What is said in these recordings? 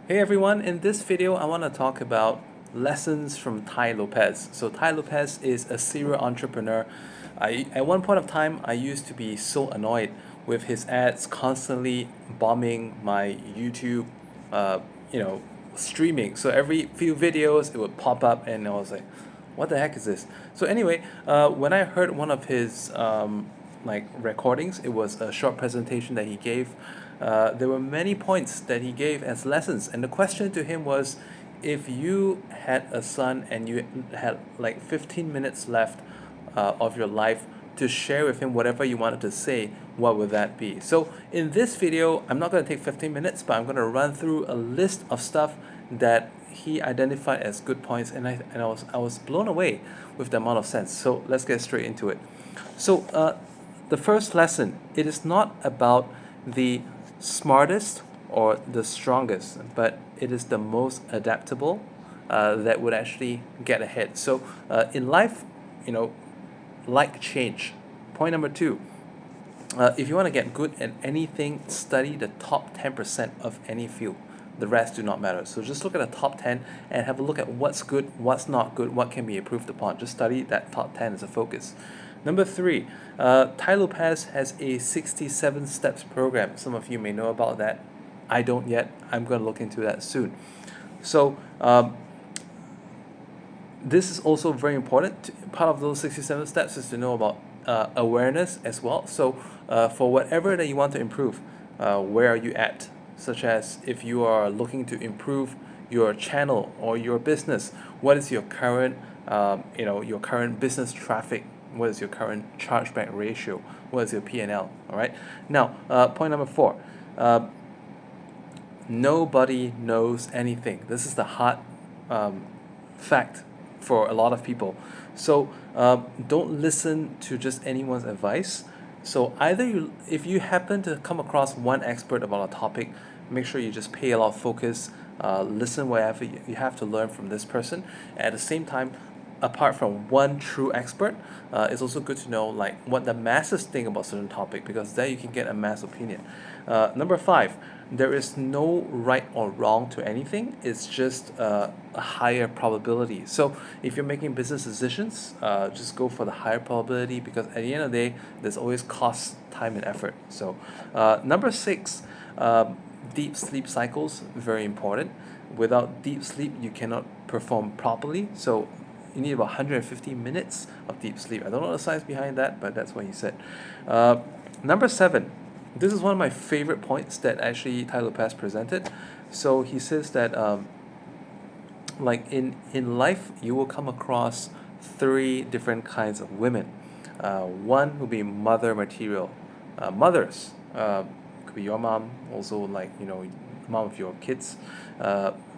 Hey everyone, in this video I want to talk about lessons from Tai Lopez. So Tai Lopez is a serial entrepreneur. At one point of time, I used to be so annoyed with his ads constantly bombing my YouTube, uh, you know, streaming. So every few videos it would pop up and I was like, what the heck is this? So anyway, when I heard one of his like recordings, it was a short presentation that he gave. There were many points that he gave as lessons, and the question to him was, if you had a son and you had like 15 minutes left of your life to share with him whatever you wanted to say, what would that be? So in this video, I'm not going to take 15 minutes, but I'm going to run through a list of stuff that he identified as good points, and I was blown away with the amount of sense. So let's get straight into it. So the first lesson, it is not about the smartest or the strongest, but it is the most adaptable that would actually get ahead. So in life, you know, like change. Point number two, if you want to get good at anything, study the top 10% of any field. The rest do not matter. So just look at the top 10 and have a look at what's good, what's not good, what can be improved upon. Just study that top 10 as a focus. Number three, Tai Lopez has a 67 steps program. Some of you may know about that. I don't yet. I'm going to look into that soon. So this is also very important. Part of those 67 steps is to know about awareness as well. So for whatever that you want to improve, where are you at? Such as if you are looking to improve your channel or your business, what is your current, your current business traffic? What is your current chargeback ratio? What is your P&L? All right. Now, point number four. Nobody knows anything. This is the hard fact for a lot of people. So don't listen to just anyone's advice. So either if you happen to come across one expert about a topic, make sure you just pay a lot of focus, listen whatever you have to learn from this person. At the same time, apart from one true expert, it's also good to know like what the masses think about certain topic, because there you can get a mass opinion. Number five, there is no right or wrong to anything. It's just a higher probability. So if you're making business decisions, just go for the higher probability, because at the end of the day, there's always cost, time, and effort. So number six, deep sleep cycles, very important. Without deep sleep, you cannot perform properly. So you need about 150 minutes of deep sleep. I don't know the science behind that, but that's what he said. Number seven, this is one of my favorite points that actually Tai Lopez presented. So he says that like in life, you will come across three different kinds of women. One will be mother material. Mothers could be your mom, also like mom of your kids.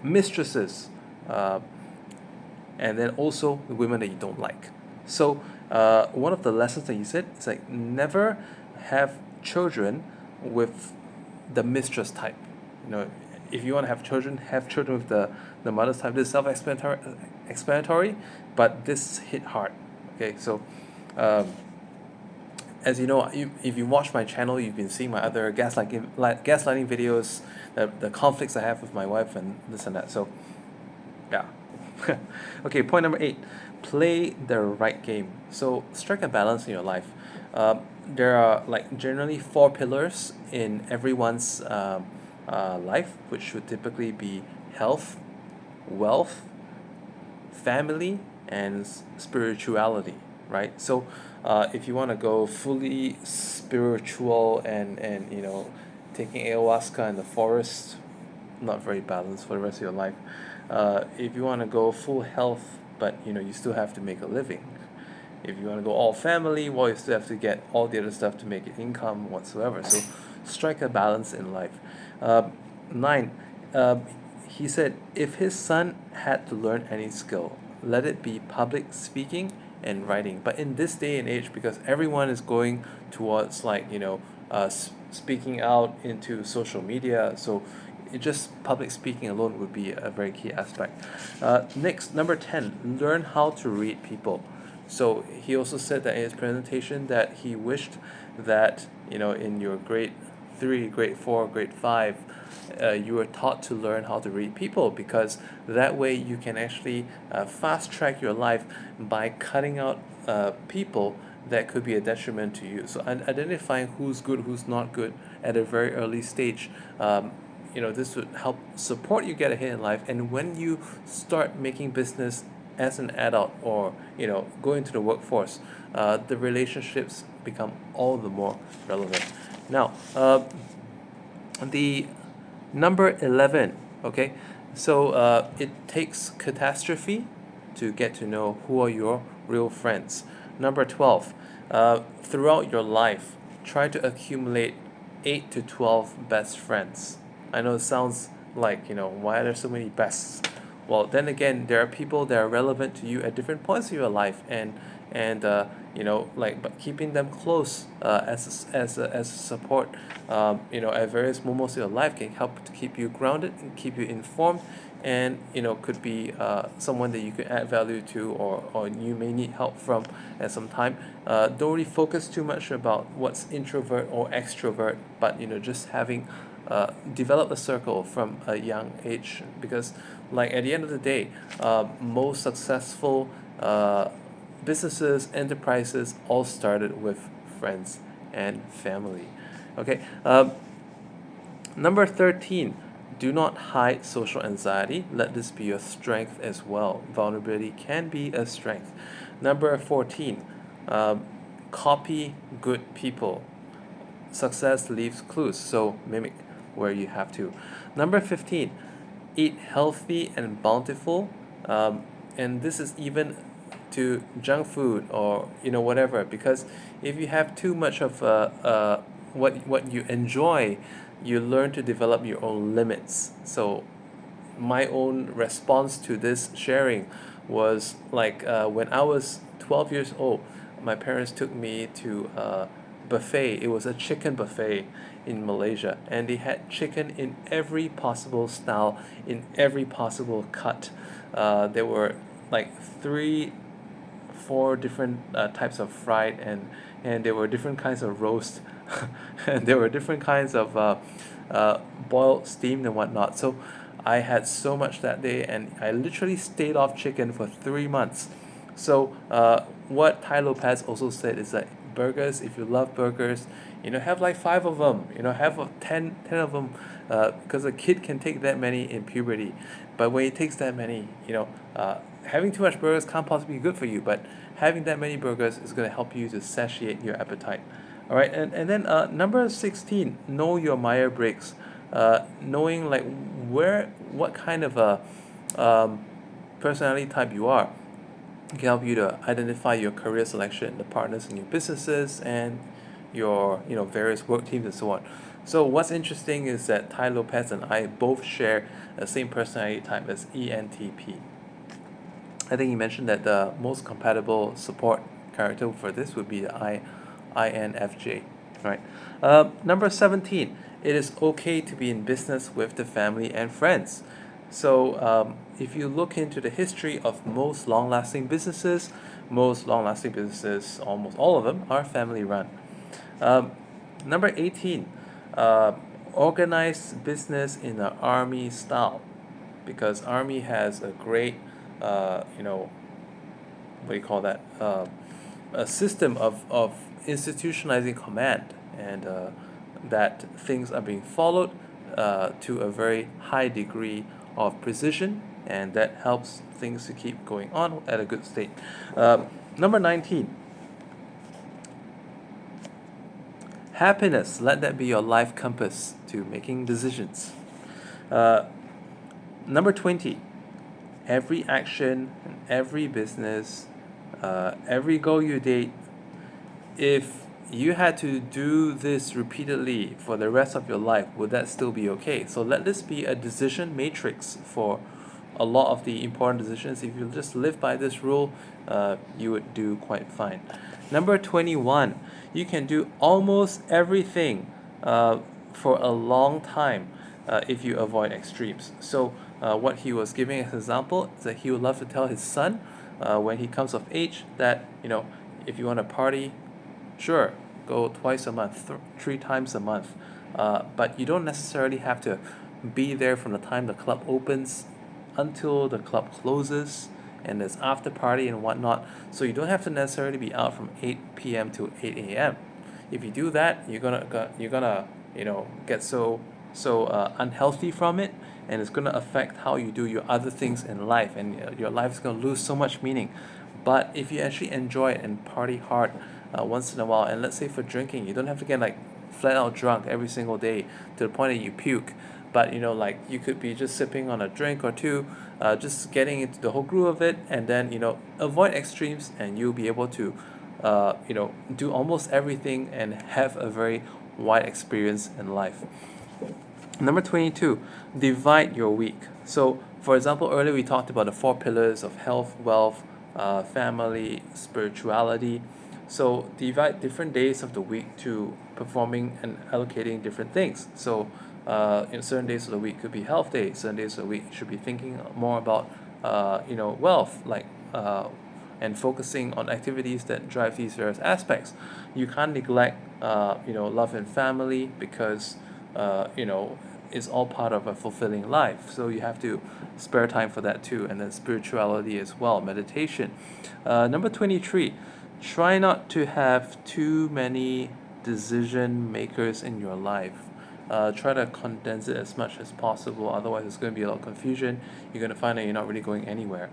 Mistresses. And then also the women that you don't like. So one of the lessons that he said is like never have children with the mistress type. If you want to have children with the mother's type. This is self-explanatory, but this hit hard. Okay, so as you know, if you watch my channel, you've been seeing my other gaslighting videos, the conflicts I have with my wife and this and that. So yeah. Okay, point number eight, play the right game. So strike a balance in your life. There are like generally four pillars in everyone's life, which should typically be health, wealth, family, and spirituality, right? So if you want to go fully spiritual and taking ayahuasca in the forest, not very balanced for the rest of your life. If you want to go full health, but you still have to make a living. If you want to go all family, well, you still have to get all the other stuff to make it income whatsoever. So strike a balance in life. Nine, he said if his son had to learn any skill, let it be public speaking and writing. But in this day and age, because everyone is going towards speaking out into social media, so just public speaking alone would be a very key aspect. Next, number 10, learn how to read people. So he also said that in his presentation that he wished that in your grade 3, grade 4, grade 5, you were taught to learn how to read people, because that way you can actually fast track your life by cutting out people that could be a detriment to you. So identifying who's good, who's not good at a very early stage, this would help support you get ahead in life. And when you start making business as an adult, or go into the workforce, the relationships become all the more relevant. Now, the number 11, okay? So it takes catastrophe to get to know who are your real friends. Number 12, throughout your life, try to accumulate 8 to 12 best friends. I know it sounds like, why are there so many bests? Well, then again, there are people that are relevant to you at different points of your life, but keeping them close as a support, at various moments of your life can help to keep you grounded and keep you informed, and could be someone that you could add value to, or you may need help from at some time. Don't really focus too much about what's introvert or extrovert, but just having develop a circle from a young age, because at the end of the day, most successful businesses, enterprises all started with friends and family. Okay. Number 13, do not hide social anxiety. Let this be your strength as well. Vulnerability can be a strength. Number 14, copy good people. Success leaves clues, so mimic where you have to. Number 15, eat healthy and bountiful. And this is even to junk food, or whatever, because if you have too much of what you enjoy, you learn to develop your own limits. So my own response to this sharing was when I was 12 years old, my parents took me to a buffet. It was a chicken buffet in Malaysia, and they had chicken in every possible style, in every possible cut. There were like 4 different types of fried, and there were different kinds of roast, and there were different kinds of boiled, steamed, and whatnot. So I had so much that day, and I literally stayed off chicken for 3 months. So what Tai Lopez also said is that burgers, if you love burgers, have like 5 of them, have 10 of them, because a kid can take that many in puberty. But when he takes that many, having too much burgers can't possibly be good for you, but having that many burgers is going to help you to satiate your appetite. All right, and then number 16, know your Myers-Briggs. Knowing what kind of a personality type you are can help you to identify your career selection, the partners in your businesses, and your various work teams and so on. So what's interesting is that Tai Lopez and I both share the same personality type as ENTP. I think he mentioned that the most compatible support character for this would be the INFJ. Right. Number 17, it is okay to be in business with the family and friends. So if you look into the history of most long-lasting businesses, almost all of them are family run. Number 18, organize business in an army style, because army has a great, what do you call that, a system of institutionalizing command, and that things are being followed to a very high degree of precision, and that helps things to keep going on at a good state. Number 19, happiness. Let that be your life compass to making decisions. Number 20, every action, every business, every goal you date, if you had to do this repeatedly for the rest of your life, would that still be okay? So let this be a decision matrix for a lot of the important decisions. If you just live by this rule, you would do quite fine. Number 21, you can do almost everything for a long time if you avoid extremes. So what he was giving as an example is that he would love to tell his son when he comes of age that, if you want to party, sure, go twice a month, 3 times a month. but you don't necessarily have to be there from the time the club opens until the club closes, and there's after party and whatnot. So you don't have to necessarily be out from 8 p.m. to 8 a.m. If you do that, you're gonna get so unhealthy from it, and it's gonna affect how you do your other things in life, and your life is gonna lose so much meaning. But if you actually enjoy it and party hard once in a while, and let's say for drinking, you don't have to get like flat out drunk every single day to the point that you puke. But like you could be just sipping on a drink or two, just getting into the whole groove of it, and then avoid extremes, and you'll be able to do almost everything and have a very wide experience in life. Number 22, divide your week. So, for example, earlier we talked about the four pillars of health, wealth, family, spirituality. So, divide different days of the week to performing and allocating different things. So, certain days of the week could be health days, certain days of the week you should be thinking more about, wealth, like, and focusing on activities that drive these various aspects. You can't neglect, love and family, because it's all part of a fulfilling life. So you have to spare time for that too, and then spirituality as well, meditation. Number 23, try not to have too many decision makers in your life. Try to condense it as much as possible, otherwise it's going to be a lot of confusion. You're going to find that you're not really going anywhere.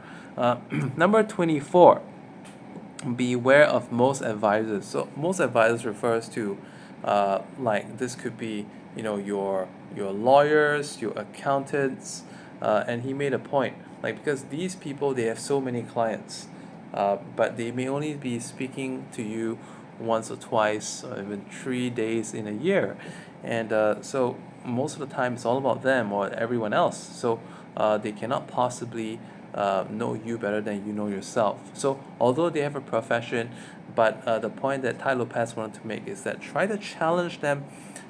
Number 24, beware of most advisors. So most advisors refers to like this could be your lawyers, your accountants, and he made a point, like, because these people, they have so many clients, but they may only be speaking to you once or twice or even 3 days in a year, and so most of the time it's all about them or everyone else. So they cannot possibly know you better than you know yourself. So although they have a profession, but the point that Tai Lopez wanted to make is that try to challenge them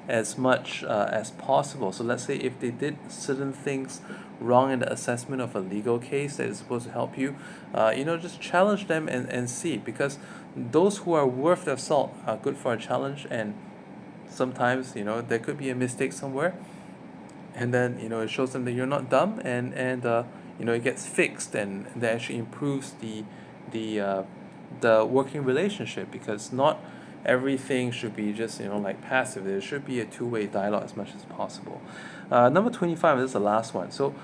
as much as possible. So let's say if they did certain things wrong in the assessment of a legal case that is supposed to help you, just challenge them and see, because those who are worth their salt are good for a challenge, and sometimes there could be a mistake somewhere, and then it shows them that you're not dumb, and it gets fixed, and that actually improves the working relationship, because not everything should be just like passive. There should be a two-way dialogue as much as possible. Number 25, this is the last one. So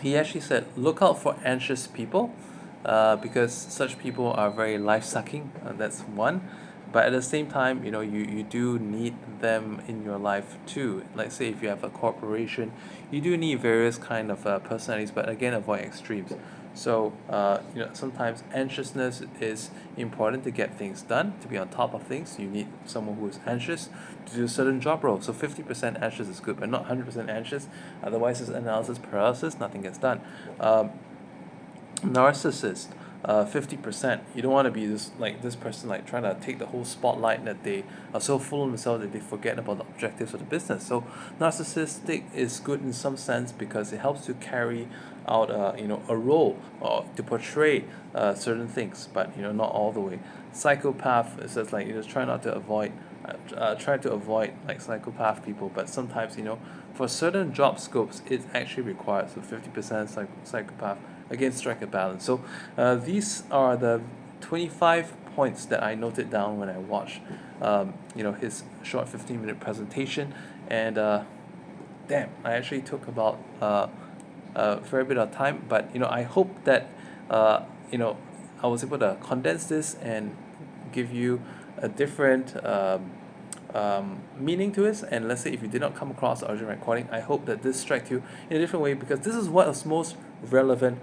he actually said, look out for anxious people, because such people are very life-sucking. That's one. But at the same time, you do need them in your life too. Like, say if you have a corporation, you do need various kind of personalities, but again, avoid extremes. So sometimes anxiousness is important to get things done, to be on top of things. You need someone who is anxious to do a certain job role. So 50% anxious is good, but not 100% anxious. Otherwise, it's analysis paralysis, nothing gets done. Narcissist, 50%. You don't want to be this person, like trying to take the whole spotlight, that they are so full of themselves that they forget about the objectives of the business. So narcissistic is good in some sense, because it helps to carry out a role, or to portray certain things, but not all the way. Psychopath is just like try to avoid like psychopath people, but sometimes for certain job scopes it's actually required. So 50% psychopath, again, strike a balance. So these are the 25 points that I noted down when I watched his short 15-minute presentation, and damn, I actually took about a fair bit of time, but I hope that I was able to condense this and give you a different meaning to it. And let's say if you did not come across the original recording, I hope that this struck you in a different way, because this is what is most relevant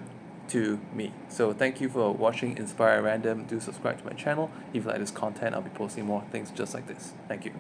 to me. So thank you for watching Inspire Random. Do subscribe to my channel. If you like this content, I'll be posting more things just like this. Thank you.